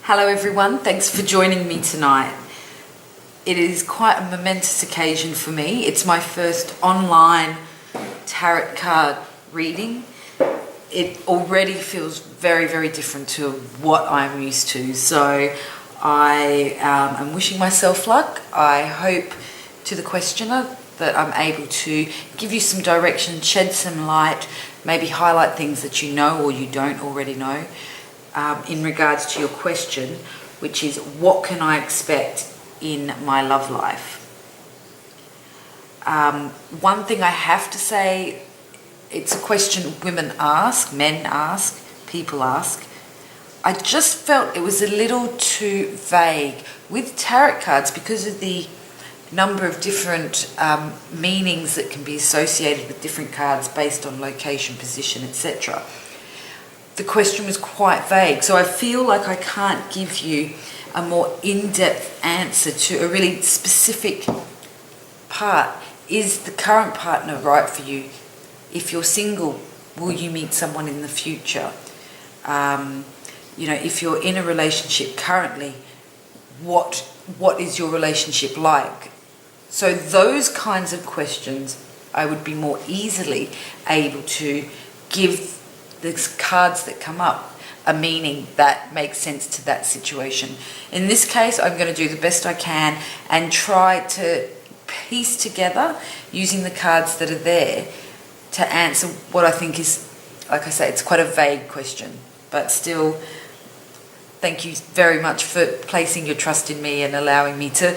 Hello everyone, thanks for joining me tonight. It is quite a momentous occasion for me. It's my first online tarot card reading. It already feels very, very different to what I'm used to. So I am wishing myself luck. I hope to the questioner that I'm able to give you some direction, shed some light, maybe highlight things that you know or you don't already know. In regards to your question, which is what can I expect in my love life? One thing I have to say, it's a question women ask, men ask, people ask. I just felt it was a little too vague with tarot cards because of the number of different meanings that can be associated with different cards based on location, position, etc. The question was quite vague, so I feel like I can't give you a more in-depth answer to a really specific part. Is the current partner right for you? If you're single, will you meet someone in the future? If you're in a relationship currently, what is your relationship like? So those kinds of questions I would be more easily able to give the cards that come up a meaning that makes sense to that situation. In this case, I'm going to do the best I can and try to piece together, using the cards that are there, to answer what I think is, like I say, it's quite a vague question, but still, thank you very much for placing your trust in me and allowing me to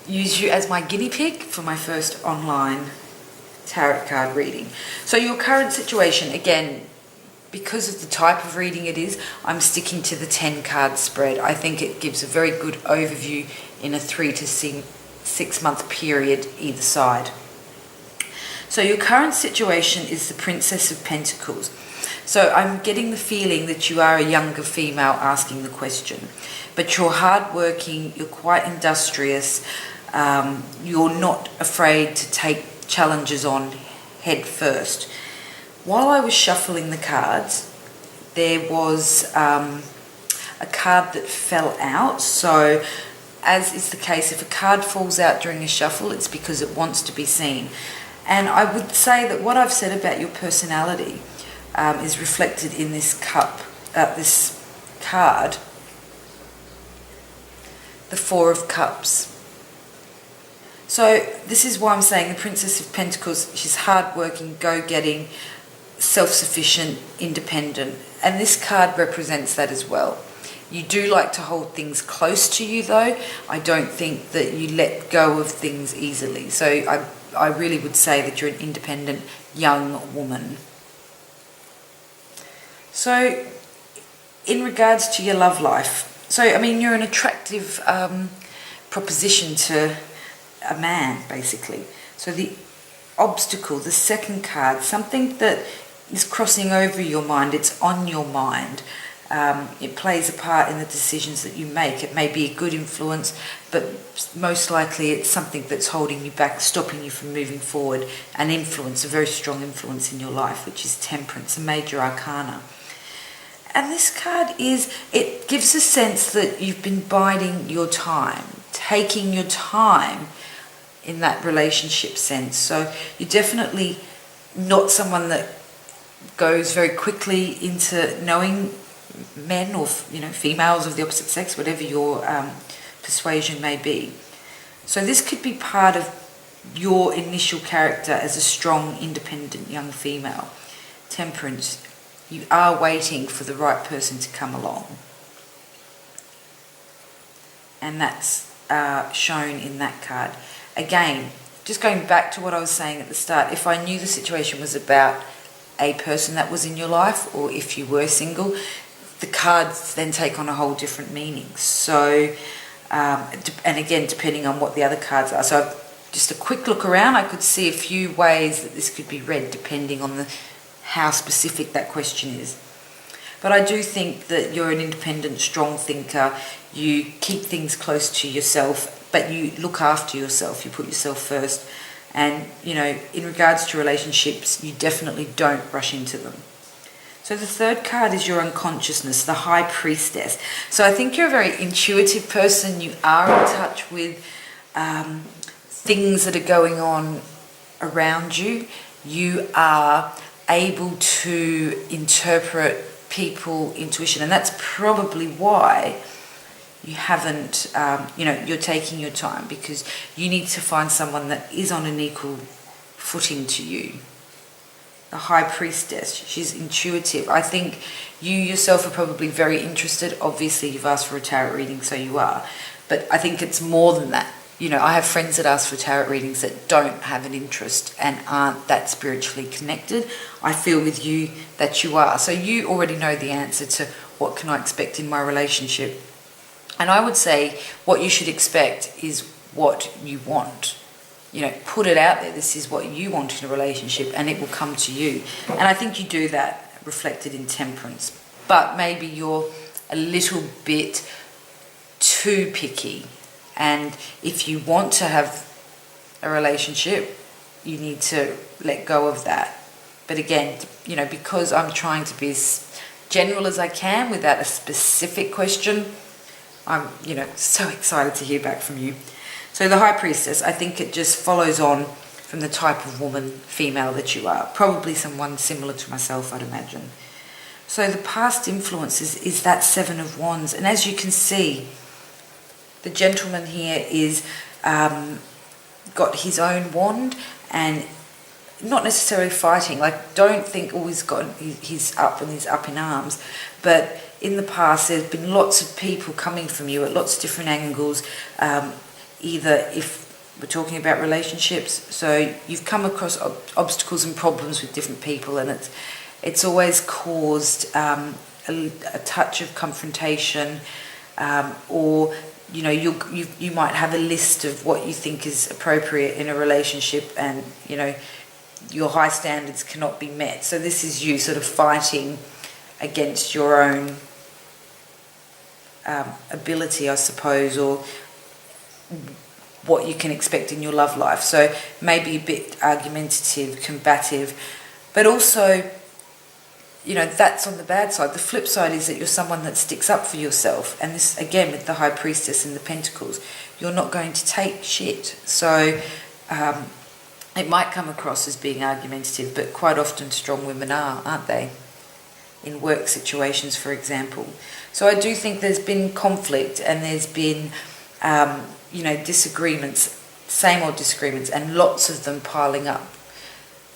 use you as my guinea pig for my first online tarot card reading. So your current situation, again, because of the type of reading it is, I'm sticking to the 10 card spread. I think it gives a very good overview in a 3 to 6 month period either side. So your current situation is the Princess of Pentacles. So I'm getting the feeling that you are a younger female asking the question, but you're hardworking, you're quite industrious, you're not afraid to take challenges on head first. While I was shuffling the cards, there was a card that fell out. So as is the case, if a card falls out during a shuffle, it's because it wants to be seen. And I would say that what I've said about your personality is reflected in this card, the Four of Cups. So this is why I'm saying the Princess of Pentacles, she's hardworking, go-getting, self-sufficient, independent. And this card represents that as well. You do like to hold things close to you though. I don't think that you let go of things easily. So I really would say that you're an independent young woman. So in regards to your love life, you're an attractive proposition to a man, basically. So the obstacle, the second card, something that is crossing over your mind, it's on your mind. It plays a part in the decisions that you make. It may be a good influence, but most likely it's something that's holding you back, stopping you from moving forward. An influence, a very strong influence in your life, which is Temperance, a major arcana. And this card it gives a sense that you've been biding your time, taking your time in that relationship sense. So you're definitely not someone that goes very quickly into knowing men or females of the opposite sex, whatever your persuasion may be. So this could be part of your initial character as a strong, independent young female. Temperance, you are waiting for the right person to come along. And that's shown in that card. Again, just going back to what I was saying at the start, if I knew the situation was about a person that was in your life, or if you were single, the cards then take on a whole different meaning. So, and again, depending on what the other cards are. So just a quick look around, I could see a few ways that this could be read depending on how specific that question is. But I do think that you're an independent, strong thinker. You keep things close to yourself, but you look after yourself. You put yourself first. And, in regards to relationships, you definitely don't rush into them. So the third card is your unconsciousness, the High Priestess. So I think you're a very intuitive person. You are in touch with things that are going on around you. You are able to interpret people intuition, and that's probably why you haven't you're taking your time, because you need to find someone that is on an equal footing to you. The High Priestess, she's intuitive. I think you yourself are probably very interested. Obviously you've asked for a tarot reading, so you are, but I think it's more than that. I have friends that ask for tarot readings that don't have an interest and aren't that spiritually connected. I feel with you that you are. So you already know the answer to what can I expect in my relationship. And I would say what you should expect is what you want. Put it out there. This is what you want in a relationship, and it will come to you. And I think you do that reflected in Temperance. But maybe you're a little bit too picky. And if you want to have a relationship, you need to let go of that. But again, because I'm trying to be as general as I can without a specific question, I'm, so excited to hear back from you. So the High Priestess, I think it just follows on from the type of woman, female that you are. Probably someone similar to myself, I'd imagine. So the past influences is that Seven of Wands. And as you can see, the gentleman here is got his own wand, and not necessarily fighting. Don't think, he's up and he's up in arms. But in the past, there's been lots of people coming from you at lots of different angles. Either if we're talking about relationships, so you've come across obstacles and problems with different people, and it's always caused a touch of confrontation, or you might have a list of what you think is appropriate in a relationship, and your high standards cannot be met. So this is you sort of fighting against your own ability, I suppose, or what you can expect in your love life. So maybe a bit argumentative, combative, but also, that's on the bad side. The flip side is that you're someone that sticks up for yourself. And this, again, with the High Priestess and the Pentacles, you're not going to take shit. So it might come across as being argumentative, but quite often strong women are, aren't they? In work situations, for example. So I do think there's been conflict, and there's been disagreements, same old disagreements, and lots of them piling up.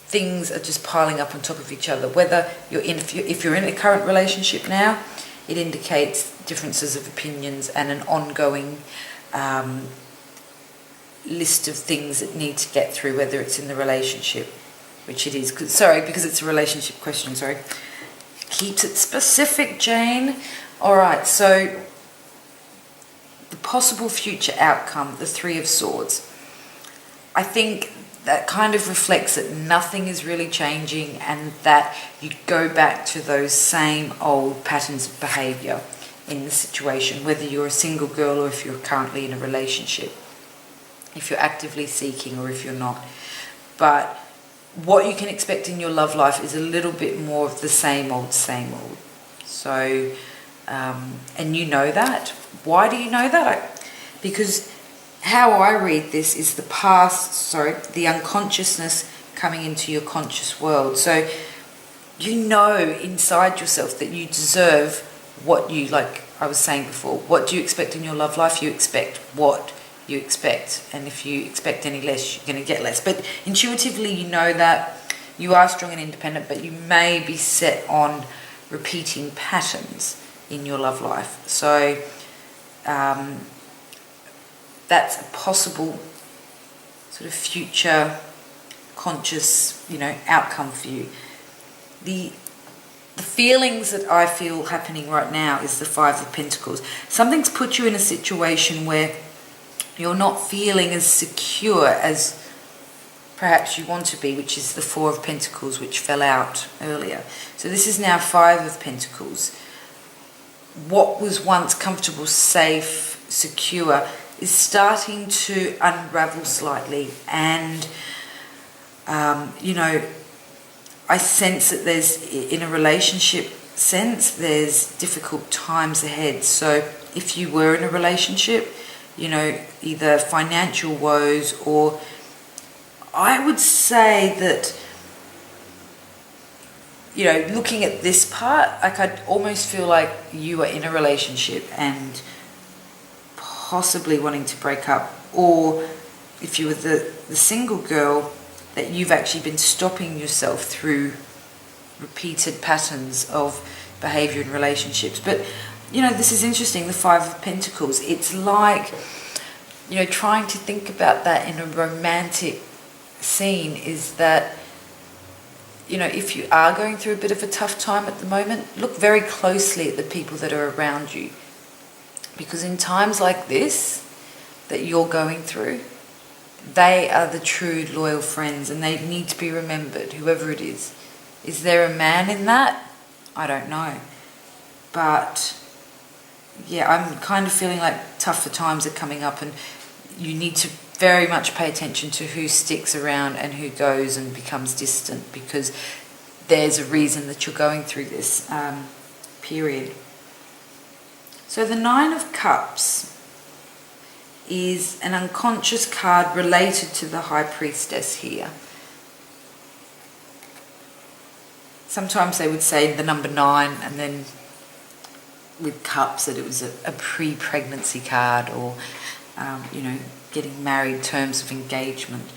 Things are just piling up on top of each other. Whether if you're in a current relationship now, it indicates differences of opinions and an ongoing list of things that need to get through, whether it's in the relationship, which it is. Because it's a relationship question, Keeps it specific, Jane. All right, so the possible future outcome, the Three of Swords. I think that kind of reflects that nothing is really changing, and that you go back to those same old patterns of behaviour in the situation, whether you're a single girl or if you're currently in a relationship, if you're actively seeking or if you're not. But what you can expect in your love life is a little bit more of the same old, same old. So, and you know that. Why do you know that? Because how I read this is the unconsciousness coming into your conscious world. So you know inside yourself that you deserve what you, like I was saying before, what do you expect in your love life? You expect what you expect. And if you expect any less, you're going to get less. But intuitively you know that you are strong and independent, but you may be set on repeating patterns in your love life. So that's a possible sort of future conscious, outcome for you. The feelings that I feel happening right now is the Five of Pentacles. Something's put you in a situation where you're not feeling as secure as perhaps you want to be, which is the Four of Pentacles, which fell out earlier. So this is now Five of Pentacles. What was once comfortable, safe, secure is starting to unravel slightly, and I sense that in a relationship sense, there's difficult times ahead. So if you were in a relationship, either financial woes, or I would say that, looking at this part, like I'd almost feel like you are in a relationship and possibly wanting to break up, or if you were the single girl, that you've actually been stopping yourself through repeated patterns of behavior in relationships. But this is interesting, the Five of Pentacles. It's like, trying to think about that in a romantic scene is that, if you are going through a bit of a tough time at the moment, look very closely at the people that are around you. Because in times like this that you're going through, they are the true loyal friends, and they need to be remembered, whoever it is. Is there a man in that? I don't know. But yeah, I'm kind of feeling like tougher times are coming up, and you need to very much pay attention to who sticks around and who goes and becomes distant, because there's a reason that you're going through this period. So the Nine of Cups is an unconscious card related to the High Priestess here. Sometimes they would say the number 9, and then with cups that it was a pre-pregnancy card, or getting married, terms of engagement.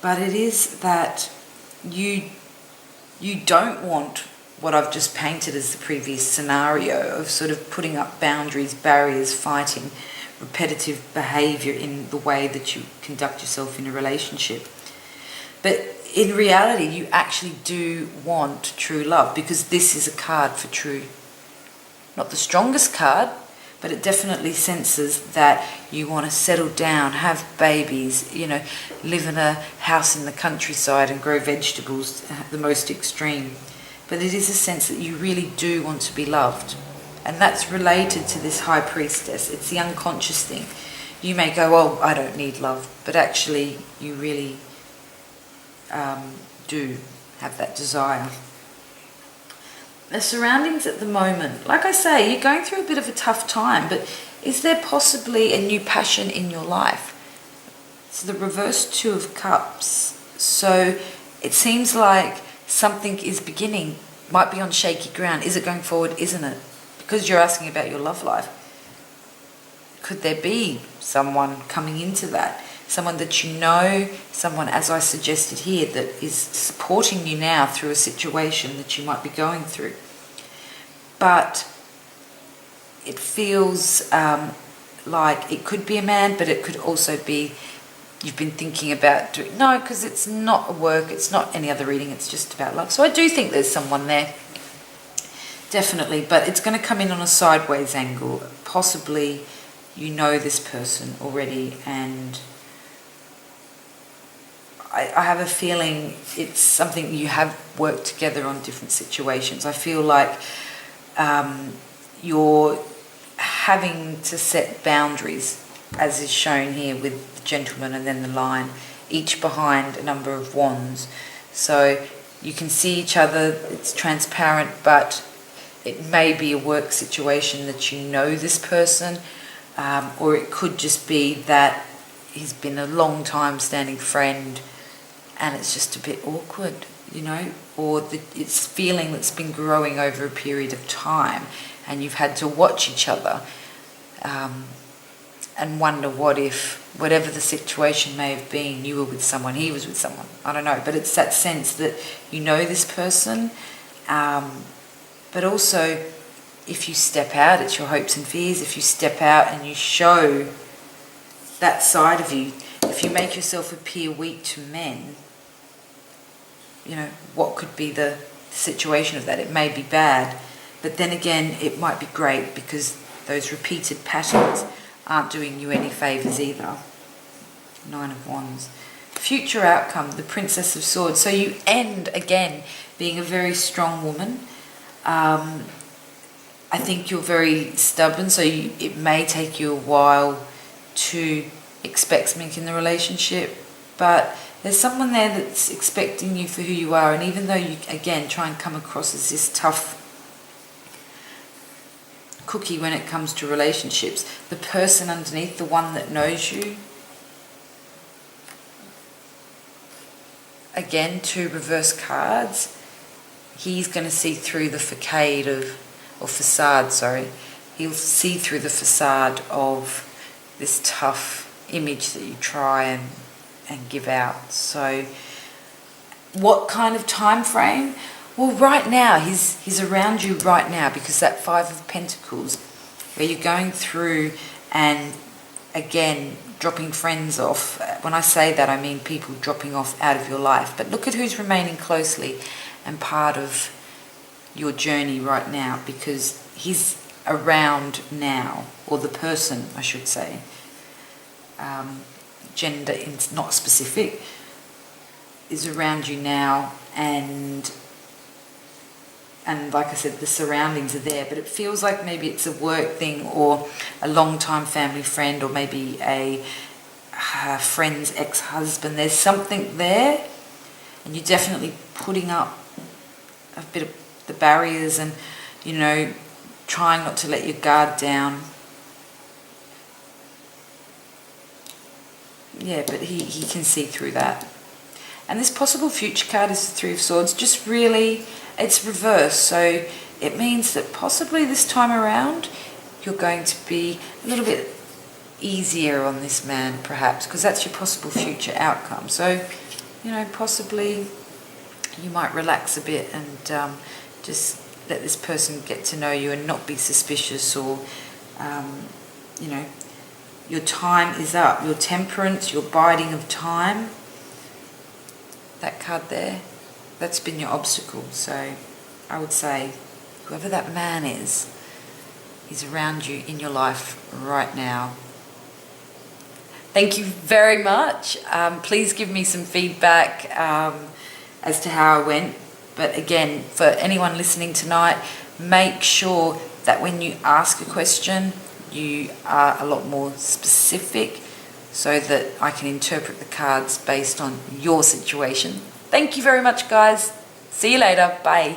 But it is that you don't want what I've just painted as the previous scenario of sort of putting up boundaries, barriers, fighting, repetitive behavior in the way that you conduct yourself in a relationship. But in reality, you actually do want true love, because this is a card for true. Not the strongest card, but it definitely senses that you want to settle down, have babies, live in a house in the countryside and grow vegetables, the most extreme. But it is a sense that you really do want to be loved. And that's related to this High Priestess. It's the unconscious thing. You may go, oh, I don't need love. But actually, you really do have that desire. The surroundings at the moment, like I say, you're going through a bit of a tough time, but is there possibly a new passion in your life? It's the reverse Two of Cups. So it seems like something is beginning, might be on shaky ground. Is it going forward? Isn't it? Because you're asking about your love life. Could there be someone coming into that? Someone that you know, someone, as I suggested here, that is supporting you now through a situation that you might be going through. But it feels like it could be a man, but it could also be you've been thinking about doing... No, because it's not a work, it's not any other reading, it's just about love. So I do think there's someone there, definitely, but it's going to come in on a sideways angle. Possibly you know this person already, and I have a feeling it's something you have worked together on different situations. I feel like you're having to set boundaries, as is shown here with the gentleman and then the lion, each behind a number of wands. So you can see each other, it's transparent, but it may be a work situation that you know this person, or it could just be that he's been a long time standing friend and it's just a bit awkward, or it's feeling that's been growing over a period of time, and you've had to watch each other and wonder what if, whatever the situation may have been, you were with someone, he was with someone. I don't know, but it's that sense that you know this person, but also if you step out, it's your hopes and fears. If you step out and you show that side of you, if you make yourself appear weak to men, what could be the situation of that? It may be bad, but then again, it might be great, because those repeated patterns aren't doing you any favours either. Nine of Wands. Future outcome, the Princess of Swords. So you end, again, being a very strong woman. I think you're very stubborn, so it may take you a while to expect something in the relationship, but There's someone there that's expecting you for who you are, and even though you, again, try and come across as this tough cookie when it comes to relationships, the person underneath, the one that knows you, again, 2 reverse cards, he's going to see through the facade, he'll see through the facade of this tough image that you try and give out. So what kind of time frame? Well, right now, he's around you right now, because that 5 of Pentacles, where you're going through and, again, dropping friends off. When I say that, I mean people dropping off out of your life. But look at who's remaining closely and part of your journey right now, because he's around now, or the person, I should say. Gender is not specific, is around you now, and like I said, the surroundings are there, but it feels like maybe it's a work thing, or a long-time family friend, or maybe a friend's ex-husband. There's something there, and you're definitely putting up a bit of the barriers and, you know, trying not to let your guard down. Yeah, but he can see through that. And this possible future card is the 3 of Swords. Just really, it's reversed. So it means that possibly this time around, you're going to be a little bit easier on this man, perhaps, because that's your possible future outcome. So, you know, possibly you might relax a bit and just let this person get to know you and not be suspicious, or, you know, your time is up. Your temperance, your biding of time, that card there, that's been your obstacle. So I would say whoever that man is, he's around you in your life right now. Thank you very much. Please give me some feedback as to how I went. But again, for anyone listening tonight, make sure that when you ask a question, you are a lot more specific, so that I can interpret the cards based on your situation. Thank you very much, guys. See you later. Bye.